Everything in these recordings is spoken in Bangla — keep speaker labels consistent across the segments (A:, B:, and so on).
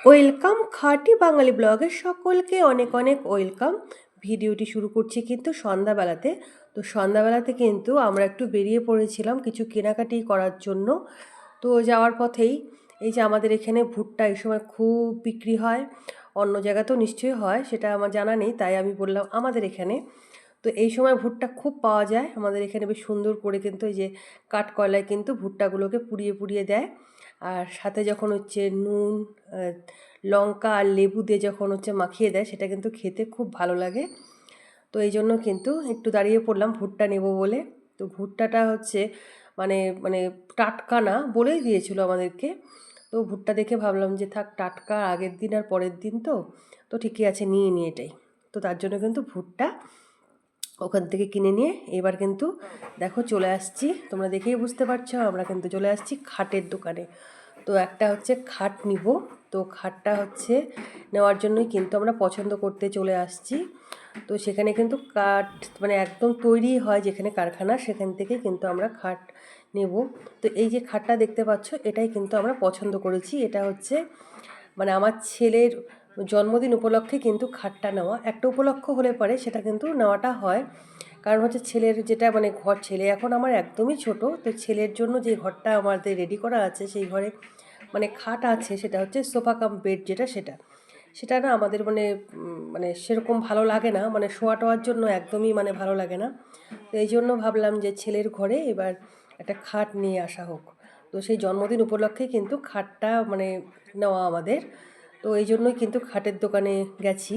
A: ওয়েলকাম খাঁটি বাঙালি ব্লগে সকলকে অনেক অনেক ওয়েলকাম। ভিডিওটি শুরু করছি কিন্তু সন্ধ্যাবেলাতে। তো সন্ধ্যাবেলাতে কিন্তু আমরা একটু বেরিয়ে পড়েছিলাম কিছু কেনাকাটি করার জন্য। তো যাওয়ার পথেই এই যে আমাদের এখানে ভুট্টা এই সময় খুব বিক্রি হয়, অন্য জায়গাতেও নিশ্চয়ই হয়, সেটা আমার জানা নেই, তাই আমি বললাম আমাদের এখানে। তো এই সময় ভুট্টা খুব পাওয়া যায় আমাদের এখানে, বেশ সুন্দর করে কিন্তু এই যে কাঠকয়লায় কিন্তু ভুট্টাগুলোকে পুড়িয়ে পুড়িয়ে দেয়। আর সাথে যখন হচ্ছে নুন, লঙ্কা আর লেবু দিয়ে যখন হচ্ছে মাখিয়ে দেয়, সেটা কিন্তু খেতে খুব ভালো লাগে। তো এই জন্য কিন্তু একটু দাঁড়িয়ে পড়লাম ভুট্টা নেব বলে। তো ভুট্টাটা হচ্ছে মানে মানে টাটকা না বলেই দিয়েছিল আমাদেরকে। তো ভুট্টা দেখে ভাবলাম যে থাক, টাটকা আগের দিন আর পরের দিন, তো তো ঠিকই আছে, নিয়ে নিই এটাই। তো তার জন্য কিন্তু ভুট্টা ওখান থেকে কিনে নিয়ে এবার কিন্তু দেখো চলে আসছি, তোমরা দেখেই বুঝতে পারছো আমরা কিন্তু চলে আসছি খাটের দোকানে। তো একটা হচ্ছে খাট নিব। তো খাটটা হচ্ছে নেওয়ার জন্যই কিন্তু আমরা পছন্দ করতে চলে আসছি। তো সেখানে কিন্তু কাঠ মানে একদম তৈরি হয় যেখানে কারখানা, সেখান থেকে কিন্তু আমরা খাট নেব। তো এই যে খাটটা দেখতে পাচ্ছ, এটাই কিন্তু আমরা পছন্দ করেছি। এটা হচ্ছে মানে আমার ছেলের জন্মদিন উপলক্ষে কিন্তু খাটটা নেওয়া, একটা উপলক্ষ হলে পরে সেটা কিন্তু নেওয়াটা হয়। কারণ হচ্ছে ছেলের যেটা মানে ঘর, ছেলে এখন আমার একদমই ছোট, তো ছেলের জন্য যে ঘরটা আমাদের রেডি করা আছে সেই ঘরে মানে খাট আছে, সেটা হচ্ছে সোফা কাম বেড, যেটা সেটা সেটা না আমাদের মানে মানে সেরকম ভালো লাগে না, মানে শোয়া টোয়ার জন্য একদমই মানে ভালো লাগে না। তো এই জন্য ভাবলাম যে ছেলের ঘরে এবার একটা খাট নিয়ে আসা হোক। তো সেই জন্মদিন উপলক্ষে কিন্তু খাটটা মানে নেওয়া আমাদের। তো এই জন্যই কিন্তু খাটের দোকানে গেছি।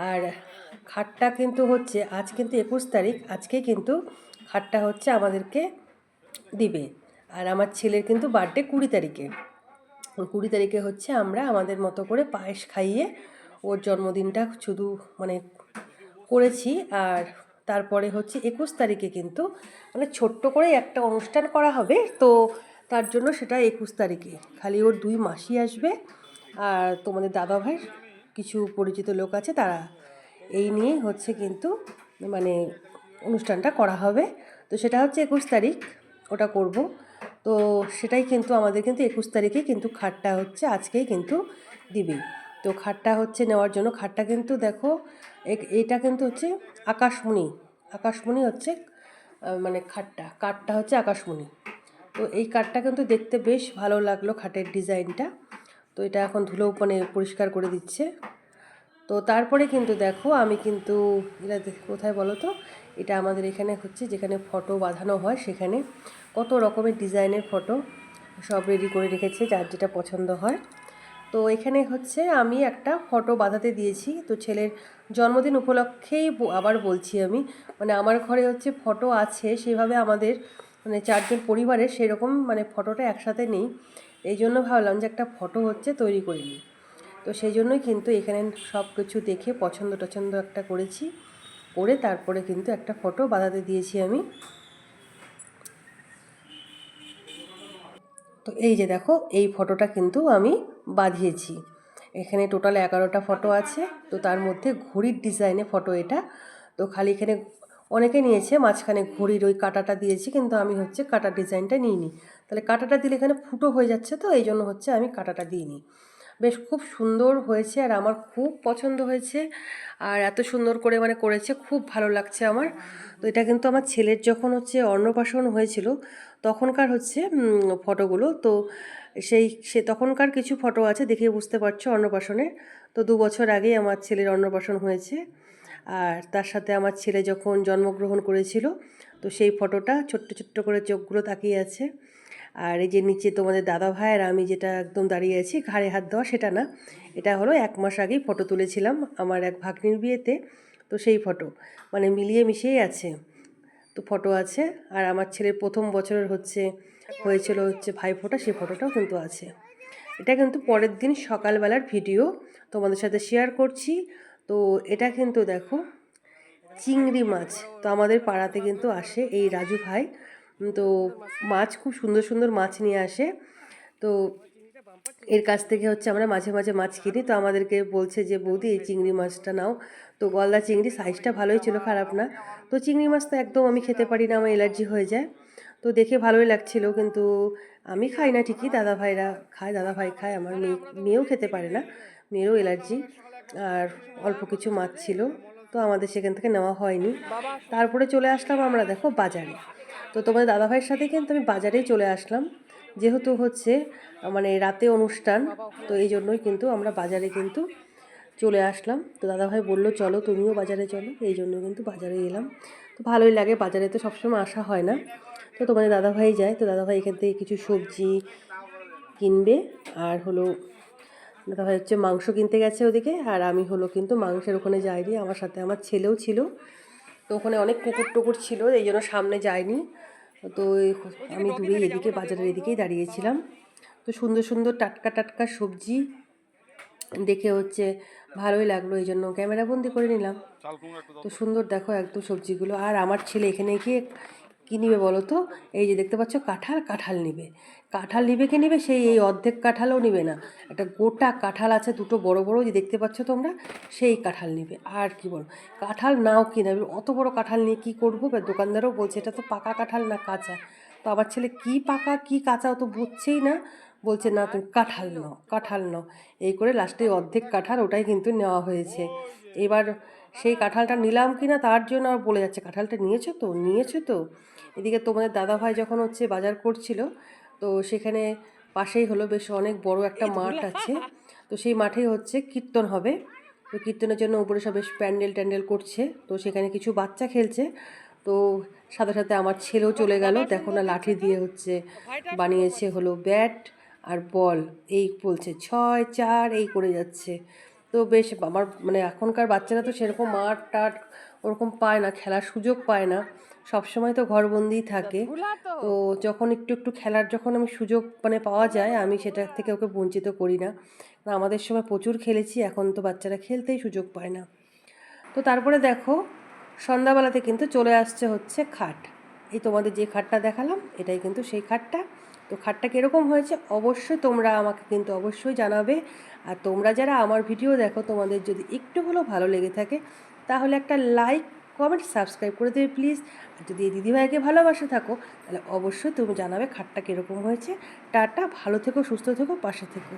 A: আর খাটটা কিন্তু হচ্ছে আজ কিন্তু 21 তারিখ, আজকে কিন্তু খাটটা হচ্ছে আমাদেরকে দিবে। আর আমার ছেলের কিন্তু বার্থডে 20 তারিখে। 20 তারিখে হচ্ছে আমরা আমাদের মতো করে পায়েস খাইয়ে ওর জন্মদিনটা শুধু মানে করেছি। আর তারপরে হচ্ছে 21 তারিখে কিন্তু মানে ছোট্ট করে একটা অনুষ্ঠান করা হবে। তো তার জন্য সেটা 21 তারিখে, খালি ওর 2 মাসি আসবে আর তোমাদের দাদাভাইয়ের কিছু পরিচিত লোক আছে তারা, এই নিয়ে হচ্ছে কিন্তু মানে অনুষ্ঠানটা করা হবে। তো সেটা হচ্ছে 21 তারিখ, ওটা করব। তো সেটাই কিন্তু আমাদের কিন্তু 21 তারিখে কিন্তু খাটটা হচ্ছে আজকেই কিন্তু দিবে। তো খাটটা হচ্ছে নেওয়ার জন্য, খাটটা কিন্তু দেখো এটা কিন্তু হচ্ছে আকাশমণি, আকাশমণি হচ্ছে মানে কাঠটা হচ্ছে আকাশমণি। তো এই কাঠটা কিন্তু দেখতে বেশ ভালো লাগলো, খাটের ডিজাইনটা। তো এটা এখন ধুলো মানে পরিষ্কার করে দিচ্ছে। তো তারপরে কিন্তু দেখো আমি কিন্তু এটা কোথায় বলো তো, এটা আমাদের এখানে হচ্ছে যেখানে ফটো বাঁধানো হয়, সেখানে কত রকমের ডিজাইনের ফটো সব রেডি করে রেখেছে, যার যেটা পছন্দ হয়। তো এখানে হচ্ছে আমি একটা ফটো বাঁধাতে দিয়েছি, তো ছেলের জন্মদিন উপলক্ষেই আবার বলছি আমি, মানে আমার ঘরে হচ্ছে ফটো আছে সেভাবে আমাদের মানে 4জন পরিবারের সেরকম মানে ফটোটা একসাথে নেই। এই জন্য ভাবলাম যে একটা ফটো হচ্ছে তৈরি করে নিই। তো সেই জন্যই কিন্তু এখানে সব কিছু দেখে পছন্দ টছন্দ একটা করেছি, করে তারপরে কিন্তু একটা ফটো বাঁধাতে দিয়েছি আমি। তো এই যে দেখো, এই ফটোটা কিন্তু আমি বাঁধিয়েছি। এখানে টোটাল 11টা ফটো আছে। তো তার মধ্যে ঘড়ির ডিজাইনে ফটো এটা। তো খালি এখানে অনেকে নিয়েছে মাঝখানে ঘড়ির ওই কাঁটাটা দিয়েছি, কিন্তু আমি হচ্ছে কাঁটার ডিজাইনটা নিইনি। তাহলে কাঁটাটা দিলে এখানে ফুটো হয়ে যাচ্ছে, তো এই জন্য হচ্ছে আমি কাঁটাটা দিইনি। বেশ খুব সুন্দর হয়েছে আর আমার খুব পছন্দ হয়েছে। আর এত সুন্দর করে মানে করেছে, খুব ভালো লাগছে আমার। তো এটা কিন্তু আমার ছেলের যখন হচ্ছে অন্নপ্রাশন হয়েছিল তখনকার হচ্ছে ফটোগুলো। তো সে তখনকার কিছু ফটো আছে, দেখে বুঝতে পারছো অন্নপ্রাশনের। তো 2 বছর আগেই আমার ছেলের অন্নপ্রাশন হয়েছে। আর তার সাথে আমার ছেলে যখন জন্মগ্রহণ করেছিল, তো সেই ফটোটা ছোট্ট ছোট্ট করে চোখগুলো তাকিয়ে আছে। আর এই যে নিচে তোমাদের দাদা ভাই আর আমি যেটা একদম দাঁড়িয়ে আছি ঘাড়ে হাত দেওয়া, সেটা না, এটা হলো 1 মাস আগেই ফটো তুলেছিলাম আমার এক ভাগ্নির বিয়েতে। তো সেই ফটো মানে মিলিয়ে মিশিয়েই আছে। তো ফটো আছে। আর আমার ছেলের প্রথম বছরের হয়েছিল হচ্ছে ভাইফোঁটা, সেই ফটোটাও কিন্তু আছে। এটা কিন্তু পরের দিন সকালবেলার ভিডিও তোমাদের সাথে শেয়ার করছি। তো এটা কিন্তু দেখো চিংড়ি মাছ, তো আমাদের পাড়াতে কিন্তু আসে এই রাজু ভাই। তো মাছ খুব সুন্দর সুন্দর মাছ নিয়ে আসে। তো এর কাছ থেকে হচ্ছে আমরা মাঝে মাঝে মাছ কিনি। তো আমাদেরকে বলছে যে বৌদি এই চিংড়ি মাছটা নাও। তো গলদা চিংড়ি সাইজটা ভালোই ছিল, খারাপ না। তো চিংড়ি মাছ তো একদম আমি খেতে পারি না, আমার অ্যালার্জি হয়ে যায়। তো দেখে ভালোই লাগছিল, কিন্তু আমি খাই না ঠিকই, দাদাভাইরা খায়, দাদাভাই খায়, আমার মেয়েও খেতে পারে না, মেয়েরও অ্যালার্জি। আর অল্প কিছু মাছ ছিল, তো আমাদের সেখান থেকে নেওয়া হয়নি। তারপরে চলে আসলাম আমরা দেখো বাজারে। তো তোমাদের দাদাভাইয়ের সাথে কিন্তু আমি বাজারেই চলে আসলাম, যেহেতু হচ্ছে মানে রাতে অনুষ্ঠান, তো এই জন্যই কিন্তু আমরা বাজারে কিন্তু চলে আসলাম। তো দাদাভাই বললো চলো তুমিও বাজারে চলো, এই জন্য কিন্তু বাজারে এলাম। তো ভালোই লাগে, বাজারে তো সবসময় আসা হয় না। তো তোমাদের দাদাভাই যায়, তো দাদাভাই এখান থেকে কিছু সবজি কিনবে, আর হলো দাদাভাই হচ্ছে মাংস কিনতে গেছে ওদিকে, আর আমি হলো কিন্তু মাংসের ওখানে যাইনি, আমার সাথে আমার ছেলেও ছিল। তো ওখানে অনেক কুকুর টুকুর ছিল, এই জন্য সামনে যাইনি। তো আমি দূরেই এদিকে বাজারের এদিকেই দাঁড়িয়েছিলাম। তো সুন্দর সুন্দর টাটকা টাটকা সবজি দেখে হচ্ছে ভালোই লাগলো, এই জন্য ক্যামেরা বন্দি করে নিলাম। তো সুন্দর দেখো একদম সবজিগুলো। আর আমার ছেলে এখানে গিয়ে কী নিবে বলো তো, এই যে দেখতে পাচ্ছ কাঁঠাল নিবে। কাঁঠাল নিবে কি নিবে, সেই এই অর্ধেক কাঁঠালও নিবে না, একটা গোটা কাঁঠাল আছে দুটো বড় বড়, যে দেখতে পাচ্ছ তোমরা, সেই কাঁঠাল নিবে। আর কি বল, কাঁঠাল নাও কি নেবে, অত বড় কাঁঠাল নিয়ে কী করবো? দোকানদারও বলছে এটা তো পাকা কাঁঠাল না কাঁচা। তো আমার ছেলে কী পাকা কী কাঁচা ও তো বুঝছেই না, বলছে না তুমি কাঁঠাল নাও, কাঁঠাল নাও। এই করে লাস্টে অর্ধেক কাঁঠাল ওটাই কিন্তু নেওয়া হয়েছে। এবার সেই কাঁঠালটা নিলাম কি না তার জন্য আর বলে যাচ্ছে কাঁঠালটা নিয়েছো তো, নিয়েছো তো। এদিকে তোমাদের দাদাভাই যখন হচ্ছে বাজার করছিল, তো সেখানে পাশেই হলো বেশ অনেক বড় একটা মাঠ আছে, তো সেই মাঠেই হচ্ছে কীর্তন হবে। তো কীর্তনের জন্য উপরে সব বেশ প্যান্ডেল ট্যান্ডেল করছে, তো সেখানে কিছু বাচ্চা খেলছে। তো সাথে সাথে আমার ছেলেও চলে গেল, দেখো না লাঠি দিয়ে হচ্ছে বানিয়েছে হলো ব্যাট আর বল, এই বলছে 6 4 এই করে যাচ্ছে। তো বেশ আমার মানে এখনকার বাচ্চারা তো সেরকম মাঠ টাট ওরকম পায় না, খেলার সুযোগ পায় না, সবসময় তো ঘরবন্দিই থাকে। তো যখন একটু একটু খেলার যখন আমি সুযোগ মানে পাওয়া যায়, আমি সেটা থেকে ওকে বঞ্চিত করি না। আমাদের সময় প্রচুর খেলেছি, এখন তো বাচ্চারা খেলতেই সুযোগ পায় না। তো তারপরে দেখো সন্ধ্যাবেলাতে কিন্তু চলে আসছে হচ্ছে খাট। এই তোমাদের যে খাটটা দেখালাম এটাই কিন্তু সেই খাটটা। তো খাটটা কীরকম হয়েছে অবশ্যই তোমরা আমাকে কিন্তু অবশ্যই জানাবে। আর তোমরা যারা আমার ভিডিও দেখো, তোমাদের যদি একটু হলেও ভালো লেগে থাকে তাহলে একটা লাইক কমেন্ট সাবস্ক্রাইব করে দেবে প্লিজ। আর যদি এই দিদিভাইকে ভালোবাসে থাকো তাহলে অবশ্যই তুমি জানাবে খাটটা কীরকম হয়েছে। টাটা, ভালো থেকো, সুস্থ থেকো, পাশে থেকো।